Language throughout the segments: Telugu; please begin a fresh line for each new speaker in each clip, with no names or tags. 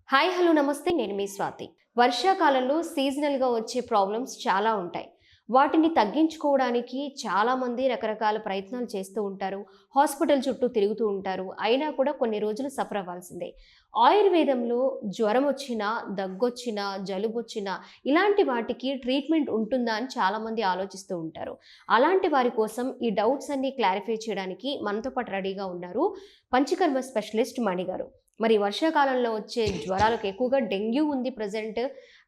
హాయ్ హలో నమస్తే నేను మీ స్వాతి. వర్షాకాలంలో సీజనల్గా వచ్చే ప్రాబ్లమ్స్ చాలా ఉంటాయి. వాటిని తగ్గించుకోవడానికి చాలామంది రకరకాల ప్రయత్నాలు చేస్తూ ఉంటారు. హాస్పిటల్ చుట్టూ తిరుగుతూ ఉంటారు. అయినా కూడా కొన్ని రోజులు సఫర్ అవ్వాల్సిందే. ఆయుర్వేదంలో జ్వరం వచ్చినా, దగ్గొచ్చినా, జలుబొచ్చినా ఇలాంటి వాటికి ట్రీట్మెంట్ ఉంటుందా అని చాలామంది ఆలోచిస్తూ ఉంటారు. అలాంటి వారి కోసం ఈ డౌట్స్ అన్ని క్లారిఫై చేయడానికి మనతో పాటు రెడీగా ఉన్నారు పంచకర్మ స్పెషలిస్ట్ మణి గారు. మరి వర్షాకాలంలో వచ్చే జ్వరాలకు ఎక్కువగా డెంగ్యూ ఉంది ప్రజెంట్.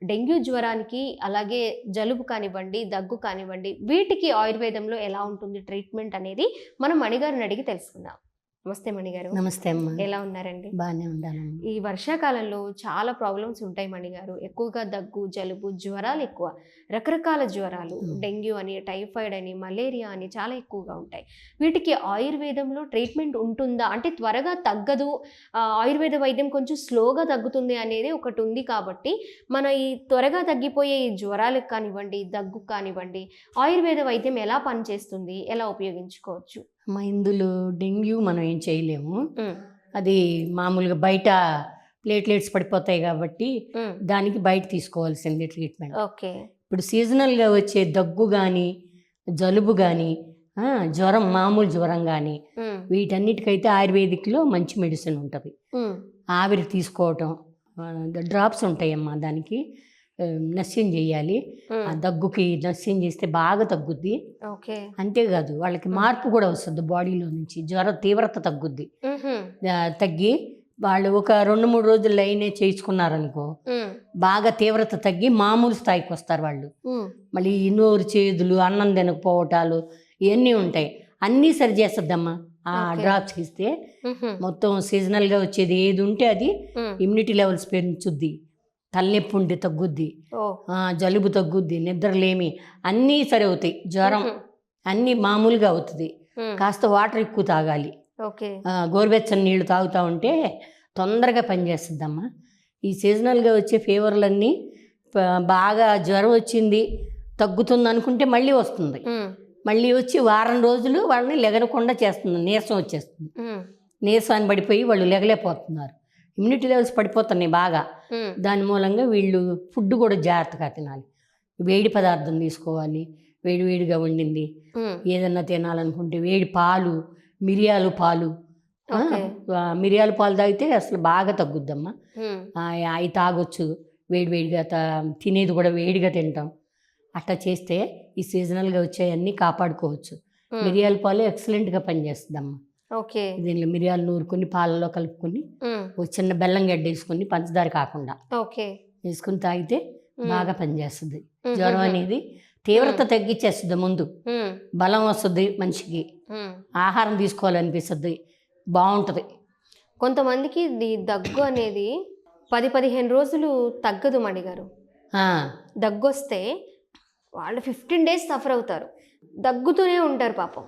డెంగ్యూ జ్వరానికి అలాగే జలుబు కానివ్వండి, దగ్గు కానివ్వండి, వీటికి ఆయుర్వేదంలో ఎలా ఉంటుంది ట్రీట్మెంట్ అనేది మనం మణిగారిని అడిగి తెలుసుకుందాం. నమస్తే మణిగారు.
నమస్తే అమ్మా.
ఎలా ఉన్నారండి?
బాగానే ఉండాలమ్మా.
ఈ వర్షాకాలంలో చాలా ప్రాబ్లమ్స్ ఉంటాయి మణిగారు. ఎక్కువగా దగ్గు, జలుబు, జ్వరాలు ఎక్కువ. రకరకాల జ్వరాలు, డెంగ్యూ అని, టైఫాయిడ్ అని, మలేరియా అని చాలా ఎక్కువగా ఉంటాయి. వీటికి ఆయుర్వేదంలో ట్రీట్మెంట్ ఉంటుందా? అంటే త్వరగా తగ్గదు, ఆయుర్వేద వైద్యం కొంచెం స్లోగా తగ్గుతుంది అనేది ఒకటి ఉంది కాబట్టి మన ఈ త్వరగా తగ్గిపోయే ఈ జ్వరాలకు కానివ్వండి, దగ్గు కానివ్వండి, ఆయుర్వేద వైద్యం ఎలా పనిచేస్తుంది, ఎలా ఉపయోగించుకోవచ్చు?
అమ్మా, ఇందులో డెంగ్యూ మనం ఏం చేయలేము. అది మామూలుగా బయట ప్లేట్లెట్స్ పడిపోతాయి కాబట్టి దానికి బయట తీసుకోవాల్సింది ట్రీట్మెంట్.
ఓకే.
ఇప్పుడు సీజనల్గా వచ్చే దగ్గు కానీ, జలుబు కానీ, జ్వరం, మామూలు జ్వరం కానీ, వీటన్నిటికైతే ఆయుర్వేదిక్లో మంచి మెడిసిన్ ఉంటుంది. ఆవిరి తీసుకోవటం, డ్రాప్స్ ఉంటాయమ్మా, దానికి నస్యం చేయాలి. ఆ దగ్గుకి నస్యం చేస్తే బాగా తగ్గుద్ది. అంతేకాదు వాళ్ళకి మార్పు కూడా వస్తుంది, బాడీలో నుంచి జ్వర తీవ్రత తగ్గుద్ది. తగ్గి వాళ్ళు ఒక 2-3 రోజులు లైనే చేయించుకున్నారనుకో, బాగా తీవ్రత తగ్గి మామూలు స్థాయికి వస్తారు వాళ్ళు. మళ్ళీ నోరు చేదులు, అన్నం తినకపోవటాలు ఇవన్నీ ఉంటాయి, అన్నీ సరి చేస్తుందమ్మా ఆ డ్రాప్స్ ఇస్తే. మొత్తం సీజనల్గా వచ్చేది ఏది ఉంటే అది ఇమ్యూనిటీ లెవెల్స్ పెంచుద్ది. తలనొప్పి ఉంటే తగ్గుద్ది, జలుబు తగ్గుద్ది, నిద్రలేమి అన్నీ సరి అవుతాయి. జ్వరం అన్నీ మామూలుగా అవుతుంది. కాస్త వాటర్ ఎక్కువ తాగాలి. గోరువెచ్చని నీళ్ళు తాగుతూ ఉంటే తొందరగా పనిచేస్తుందమ్మా. ఈ సీజనల్గా వచ్చే ఫీవర్లన్నీ బాగా జ్వరం వచ్చింది తగ్గుతుంది అనుకుంటే మళ్ళీ వస్తుంది. మళ్ళీ వచ్చి వారం రోజులు వాళ్ళని లెగనకుండా చేస్తుంది, నీరసం వచ్చేస్తుంది. నీరసాన్ని పడిపోయి వాళ్ళు లెగలేకపోతున్నారు, ఇమ్యూనిటీ లెవెల్స్ పడిపోతున్నాయి బాగా. దాని మూలంగా వీళ్ళు ఫుడ్ కూడా జాగ్రత్తగా తినాలి, వేడి పదార్థం తీసుకోవాలి, వేడివేడిగా వండింది. ఏదన్నా తినాలనుకుంటే వేడి పాలు, మిరియాల పాలు తాగితే అసలు బాగా తగ్గుద్దమ్మా. అవి తాగొచ్చు, వేడివేడిగా తినేది కూడా వేడిగా తింటాం. అట్లా చేస్తే ఈ సీజనల్గా వచ్చేవన్నీ కాపాడుకోవచ్చు. మిరియాల పాలు ఎక్సలెంట్గా పనిచేస్తుందమ్మా. దీనిలో మిరియాలు నూరుకొని పాలలో కలుపుకొని ఒక చిన్న బెల్లం గడ్డ వేసుకొని, పంచదార కాకుండా వేసుకుని తాగితే బాగా పనిచేస్తుంది. జ్వరం అనేది తీవ్రత తగ్గించేస్తుంది, ముందు బలం వస్తుంది మనిషికి, ఆహారం తీసుకోవాలనిపిస్తుంది, బాగుంటుంది.
కొంతమందికి దగ్గు అనేది 10-15 రోజులు తగ్గదు మణిగారు. దగ్గు వస్తే వాళ్ళు 15 days సఫర్ అవుతారు, దగ్గుతూనే ఉంటారు పాపం.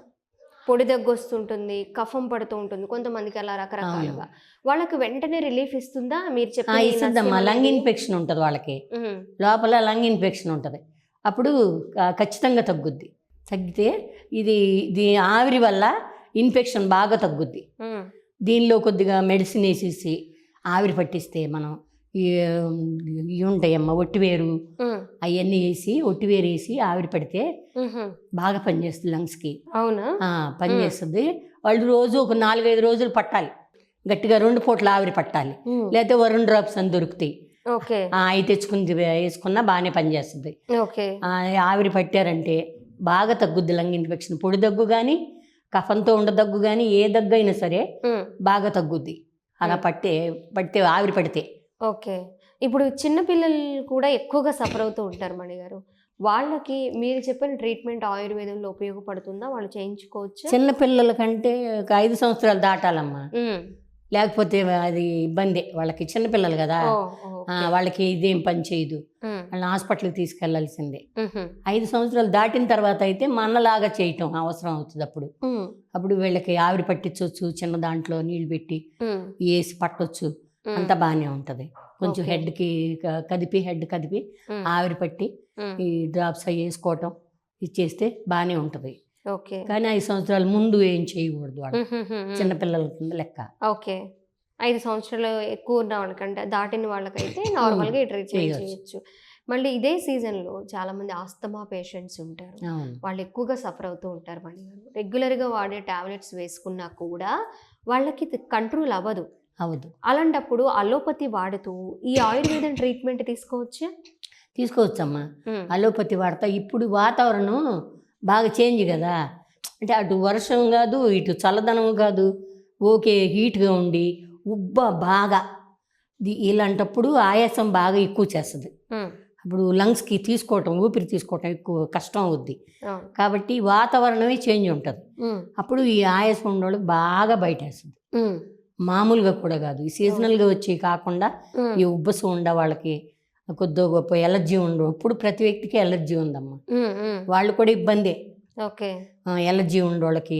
పొడి దగ్గు వస్తుంటుంది, కఫం పడుతూ ఉంటుంది కొంతమందికి, అలా రకరకాలుగా. వాళ్ళకి వెంటనే రిలీఫ్ ఇస్తుందా? మీరు
ఇస్తుందమ్మా. లంగ్ ఇన్ఫెక్షన్ ఉంటుంది వాళ్ళకి, లోపల లంగ్ ఇన్ఫెక్షన్ ఉంటుంది. అప్పుడు ఖచ్చితంగా తగ్గుద్ది. తగ్గితే ఇది ఆవిరి వల్ల ఇన్ఫెక్షన్ బాగా తగ్గుద్ది. దీనిలో కొద్దిగా మెడిసిన్ వేసేసి ఆవిరి పట్టిస్తే మనం ఇవి ఉంటాయమ్మా, ఒట్టివేరు అవన్నీ వేసి, ఒట్టివేరు వేసి ఆవిరి పడితే బాగా పనిచేస్తుంది లంగ్స్కి.
అవునా?
పనిచేస్తుంది. వాళ్ళు రోజు ఒక 4-5 రోజులు పట్టాలి, గట్టిగా 2 పూట్ల ఆవిరి పట్టాలి. లేకపోతే వరుణ్ డ్రాప్స్ అని దొరుకుతాయి, అవి తెచ్చుకుని వేసుకున్నా బాగానే పనిచేస్తుంది. ఆవిరి పట్టారంటే బాగా తగ్గుద్ది లంగ్ ఇన్ఫెక్షన్. పొడి దగ్గు కానీ, కఫంతో ఉండ దగ్గు కానీ, ఏ దగ్గు అయినా సరే బాగా తగ్గుద్ది అలా పడితే ఆవిరి పడితే.
ఇప్పుడు చిన్నపిల్లలు కూడా ఎక్కువగా సఫర్ అవుతూ ఉంటారు మణిగారు. వాళ్ళకి మీరు చెప్పిన ట్రీట్మెంట్ ఆయుర్వేదంలో ఉపయోగపడుతుందా? వాళ్ళు చేయించుకోవచ్చు?
చిన్నపిల్లల కంటే ఒక 5 సంవత్సరాలు దాటాలమ్మా, లేకపోతే అది ఇబ్బంది. వాళ్ళకి చిన్నపిల్లలు కదా, వాళ్ళకి ఇదేం పని చేయదు, వాళ్ళని హాస్పిటల్కి తీసుకెళ్లాల్సిందే. 5 సంవత్సరాలు దాటిన తర్వాత అయితే మనలాగా చేయటం అవసరం అవుతుంది. అప్పుడు వీళ్ళకి ఆవిరి పట్టించవచ్చు, చిన్న దాంట్లో నీళ్ళు పెట్టి వేసి పట్టొచ్చు, అంత బాగానే ఉంటుంది. కొంచెం హెడ్కి హెడ్ కదిపి ఆవిరి పట్టి ఈ డ్రాప్స్ అవి వేసుకోవటం ఇచ్చేస్తే బాగానే ఉంటుంది. కానీ 5 సంవత్సరాల ముందు ఏం చేయకూడదు వాళ్ళు, చిన్నపిల్లల కింద లెక్క.
5 సంవత్సరాలు ఎక్కువ ఉన్న వాళ్ళకంటే దాటిన వాళ్ళకైతే నార్మల్గా ఈ ట్రీట్మెంట్ చేయొచ్చు. మళ్ళీ ఇదే సీజన్లో చాలామంది ఆస్తమా పేషెంట్స్ ఉంటారు. వాళ్ళు ఎక్కువగా సఫర్ అవుతూ ఉంటారు. మళ్ళీ రెగ్యులర్గా వాడే టాబ్లెట్స్ వేసుకున్నా కూడా వాళ్ళకి కంట్రోల్ అవ్వదు. అలాంటప్పుడు అలోపతి వాడుతూ ఈ ఆయుర్వేదం ట్రీట్మెంట్
తీసుకోవచ్చమ్మా. అలోపతి వాడతా. ఇప్పుడు వాతావరణం బాగా చేంజ్ కదా, అంటే అటు వర్షం కాదు, ఇటు చల్లదనం కాదు, ఓకే హీట్గా ఉండి బాగా ఇలాంటప్పుడు ఆయాసం బాగా ఎక్కువ చేస్తుంది. అప్పుడు లంగ్స్కి ఊపిరి తీసుకోవటం ఎక్కువ కష్టం అవుద్ది. కాబట్టి వాతావరణమే చేంజ్ ఉంటుంది. అప్పుడు ఈ ఆయాసం ఉండేవాళ్ళకి బాగా బయటేస్తుంది. మామూలుగా కూడా కాదు, ఈ సీజనల్గా వచ్చి కాకుండా ఈ ఉబ్బసం ఉండే వాళ్ళకి కొద్దిగా గొప్ప ఎలర్జీ ఉండవు. ఇప్పుడు ప్రతి వ్యక్తికి ఎలర్జీ ఉందమ్మా, వాళ్ళు కూడా ఇబ్బందే. ఎలర్జీ ఉండే వాళ్ళకి.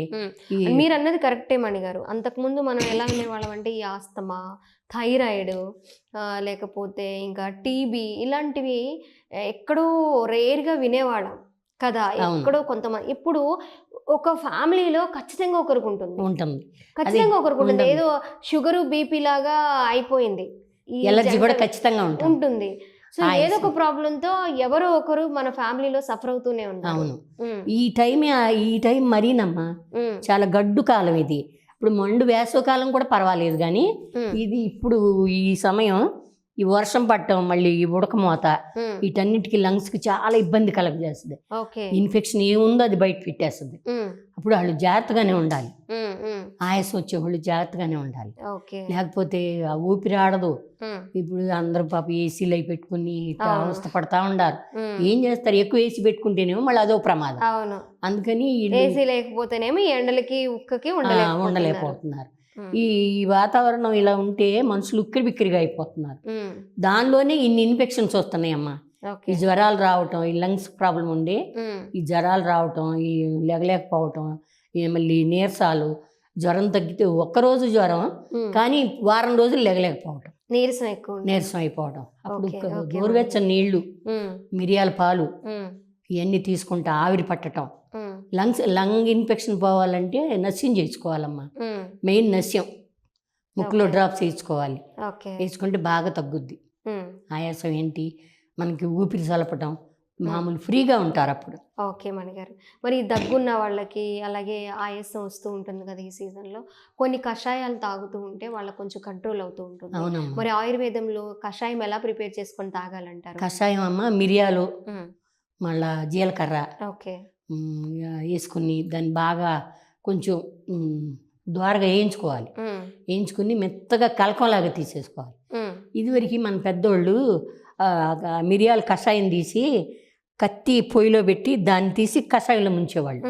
మీరు అన్నది కరెక్టే మణిగారు. అంతకుముందు మనం ఎలా వినేవాళ్ళం అంటే ఈ ఆస్తమా, థైరాయిడ్, లేకపోతే ఇంకా టీబీ ఇలాంటివి ఎక్కడో రేర్గా వినేవాళ్ళం కదా, ఎక్కడో కొంతమంది. ఇప్పుడు ఒక ఫ్యామిలీలో ఖచ్చితంగా ఒకరికి ఉంటుంది, ఖచ్చితంగా ఒకరికి ఉంటుంది. ఏదో షుగరు బీపీ లాగా అయిపోయింది,
ఎలర్జీ కూడా ఖచ్చితంగా
ఉంటుంది. సో ఏదో ఒక ప్రాబ్లంతో ఎవరో ఒకరు మన ఫ్యామిలీలో సఫర్ అవుతూనే ఉంటారు.
అవును, ఈ టైం మరీనమ్మా చాలా గడ్డు కాలం ఇది. ఇప్పుడు మండు వేసవకాలం కూడా పర్వాలేదు, కానీ ఇది ఇప్పుడు ఈ సమయం ఈ వర్షం పట్టడం, మళ్ళీ ఈ ఉడకమోత, వీటన్నిటికీ లంగ్స్కి చాలా ఇబ్బంది కలగజేస్తుంది. ఇన్ఫెక్షన్ ఏముందో అది బయట పెట్టేస్తుంది. అప్పుడు వాళ్ళు జాగ్రత్తగానే ఉండాలి, ఆయాసం వచ్చే వాళ్ళు జాగ్రత్తగానే ఉండాలి, లేకపోతే ఆ ఊపిరి ఆడదు. ఇప్పుడు అందరూ పాప ఏసీలు అయి పెట్టుకుని అవస్థ పడతా ఉండారు. ఏం చేస్తారు, ఎక్కువ ఏసీ పెట్టుకుంటేనేమో మళ్ళీ అదో ప్రమాదం. అందుకని
ఏసీ లేకపోతేనేమో ఎండలకి ఉక్కకి
ఉండలేకపోతున్నారు. ఈ వాతావరణం ఇలా ఉంటే మనుషులు ఉక్కిరి బిక్కిరిగా అయిపోతున్నారు. దానిలోనే ఇన్ని ఇన్ఫెక్షన్స్ వస్తున్నాయమ్మా. ఈ జ్వరాలు రావటం, ఈ లంగ్స్ ప్రాబ్లం ఉండి ఈ జ్వరాలు రావటం, ఈ లేగలేకపోవటం, మళ్ళీ నీరసాలు, జ్వరం తగ్గితే ఒక్కరోజు జ్వరం కానీ వారం రోజులు లేగలేకపోవటం, నీరసం అయిపోవటం. అప్పుడు గోరువెచ్చని నీళ్లు, మిరియాల పాలు ఇవన్నీ తీసుకుంటా ఆవిరి పట్టడం. లంగ్ ఇన్ఫెక్షన్ పోవాలంటే నస్యం చేసుకోవాలమ్మా. మెయిన్ నస్యం, ముక్కులో డ్రాప్స్ వేసుకోవాలి. వేసుకుంటే బాగా తగ్గుద్ది. ఆయాసం ఏంటి, మనకి ఊపిరి సలపటం, మామూలు ఫ్రీగా ఉంటారు అప్పుడు.
ఓకే మణిగారు, మరి దగ్గున్న వాళ్ళకి అలాగే ఆయాసం వస్తూ ఉంటుంది కదా ఈ సీజన్లో, కొన్ని కషాయాలు తాగుతూ ఉంటే వాళ్ళకి కొంచెం కంట్రోల్ అవుతూ ఉంటుంది.
అవునమ్మా.
మరి ఆయుర్వేదంలో కషాయం ఎలా ప్రిపేర్ చేసుకొని తాగాలంటారు?
కషాయం అమ్మ, మిరియాలు, మళ్ళా జీలకర్ర వేసుకుని దాన్ని బాగా కొంచెం ద్వారగా వేయించుకోవాలి. వేయించుకుని మెత్తగా కలకంలాగా తీసేసుకోవాలి. ఇదివరకు మన పెద్దోళ్ళు మిరియాల కషాయం తీసి కత్తి పొయ్యిలో పెట్టి దాన్ని తీసి కషాయంలో ముంచేవాళ్ళు.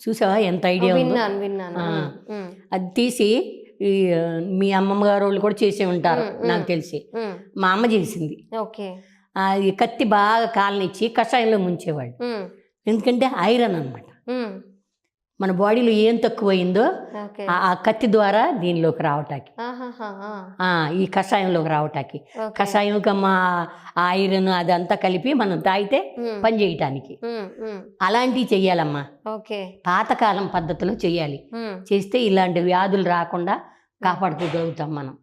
చూసావా ఎంత ఐడియా ఉందో. అది తీసి మీ అమ్మమ్మ గారు వాళ్ళు కూడా చేసే ఉంటారు నాకు తెలిసి. మా అమ్మ చేసింది. అది కత్తి బాగా కాలనిచ్చి కషాయంలో ముంచేవాళ్ళు. ఎందుకంటే ఐరన్ అన్నమాట, మన బాడీలో ఏం తక్కువైందో ఆ కత్తి ద్వారా దీనిలోకి రావటానికి, ఈ కషాయంలోకి రావటానికి, కషాయం మా ఐరన్ అదంతా కలిపి మనం తాగితే పని చేయటానికి అలాంటివి చెయ్యాలమ్మా. పాతకాలం పద్ధతిలో చెయ్యాలి. చేస్తే ఇలాంటి వ్యాధులు రాకుండా కాపాడుకోగలుగుతాం మనం.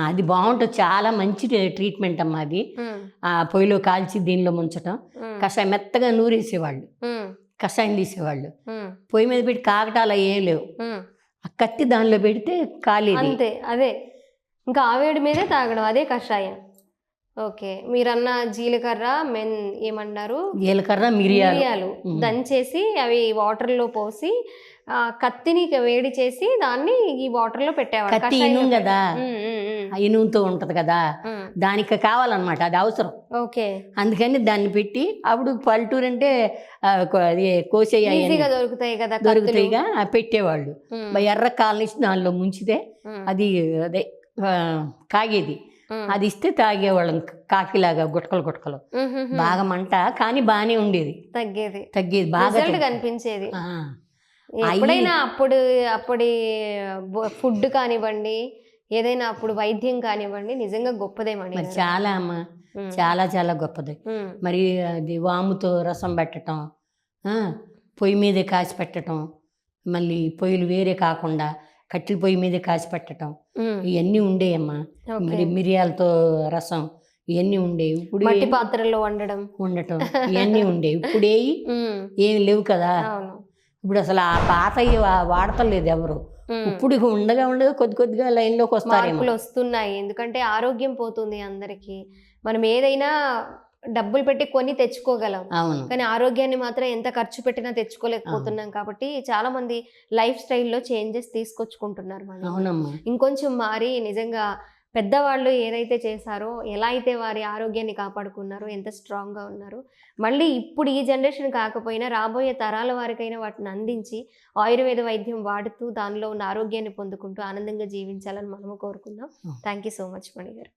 అది బాగుంటుంది, చాలా మంచి ట్రీట్మెంట్ అమ్మా అది. పొయ్యిలో కాల్చి దీనిలో ముంచటం, కషాయం మెత్తగా నూరేసేవాళ్ళు, కషాయం తీసేవాళ్ళు, పొయ్యి మీద పెట్టి కాకటాలు ఏం లేవు, ఆ కత్తి దానిలో పెడితే కాలేదు
అంతే. అదే ఇంకా ఆవేడి మీదే తాగడం, అదే కషాయం. ఓకే, మీరన్న జీలకర్ర ఏమన్నారు,
జీలకర్ర మిరియాలు
దంచేసి అవి వాటర్లో పోసి కత్తిని వేడి చేసి దాన్ని ఈ వాటర్లో పెట్టేవాడు.
కత్తి ఇనుము కదా, ఇనుముతో ఉంటది కదా, దానికి కావాలన్నమాట, అది అవసరం.
ఓకే,
అందుకని దాన్ని పెట్టి అప్పుడు పల్లెటూరు అంటే కోసేగా
దొరుకుతాయి కదా,
దొరుకుతాయిగా పెట్టేవాళ్ళు. ఎర్ర కాలనిచ్చి దానిలో ముంచితే అది అదే కాగేది, అది ఇస్తే తాగేవాళ్ళం కాఫీలాగా గుటకలు బాగా మంట, కానీ బాగానే ఉండేది, తగ్గేది బాగా
కనిపించేది. ఎప్పుడైనా అప్పటి ఫుడ్ కానివ్వండి, ఏదైనా అప్పుడు వైద్యం కానివ్వండి, నిజంగా గొప్పదేమని.
చాలా అమ్మా, చాలా చాలా గొప్పది. మరి అది వాముతో రసం పెట్టడం, పొయ్యి మీదే కాసి పెట్టడం, మళ్ళీ పొయ్యిలు వేరే కాకుండా కట్టెల పొయ్యి మీద కాసి పెట్టడం
ఉమ్,
ఇవన్నీ ఉండేయమ్మా.
ఓకే.
మరి మిరియాలతో రసం ఇవన్నీ ఉండేవి. ఇప్పుడు
మట్టి పాత్రల్లో వండడం.
ఉండటం ఇవన్నీ ఉండేవి. ఇప్పుడు
ఉమ్,
ఏమి లేవు కదా.
అవును.
ఇప్పుడు అసలు ఆ పాత వాడతలేదు ఎవరు.
ఉమ్,
ఇప్పుడు ఇక ఉండగా కొద్ది కొద్దిగా లైన్లోకి వస్తారేమో.
మార్పులు వస్తున్నాయి, ఎందుకంటే ఆరోగ్యం పోతుంది అందరికీ. మనం ఏదైనా డబ్బులు పెట్టి కొని తెచ్చుకోగలం,
అవును
కానీ ఆరోగ్యాన్ని మాత్రం ఎంత ఖర్చు పెట్టినా తెచ్చుకోలేకపోతున్నాం. కాబట్టి చాలా మంది లైఫ్ స్టైల్లో చేంజెస్ తీసుకొచ్చుకుంటున్నారు. మనం
అవునమ్మా.
ఇంకొంచెం మారి నిజంగా పెద్దవాళ్ళు ఏదైతే చేశారో, ఎలా అయితే వారి ఆరోగ్యాన్ని కాపాడుకున్నారో, ఎంత స్ట్రాంగ్గా ఉన్నారు, మళ్ళీ ఇప్పుడు ఈ జనరేషన్ కాకపోయినా రాబోయే తరాల వారికైనా వాటిని అందించి ఆయుర్వేద వైద్యం వాడుతూ దానిలో ఉన్న ఆరోగ్యాన్ని పొందుకుంటూ ఆనందంగా జీవించాలని మనము కోరుకుందాం. థ్యాంక్ యూ సో మచ్ మణి గారు.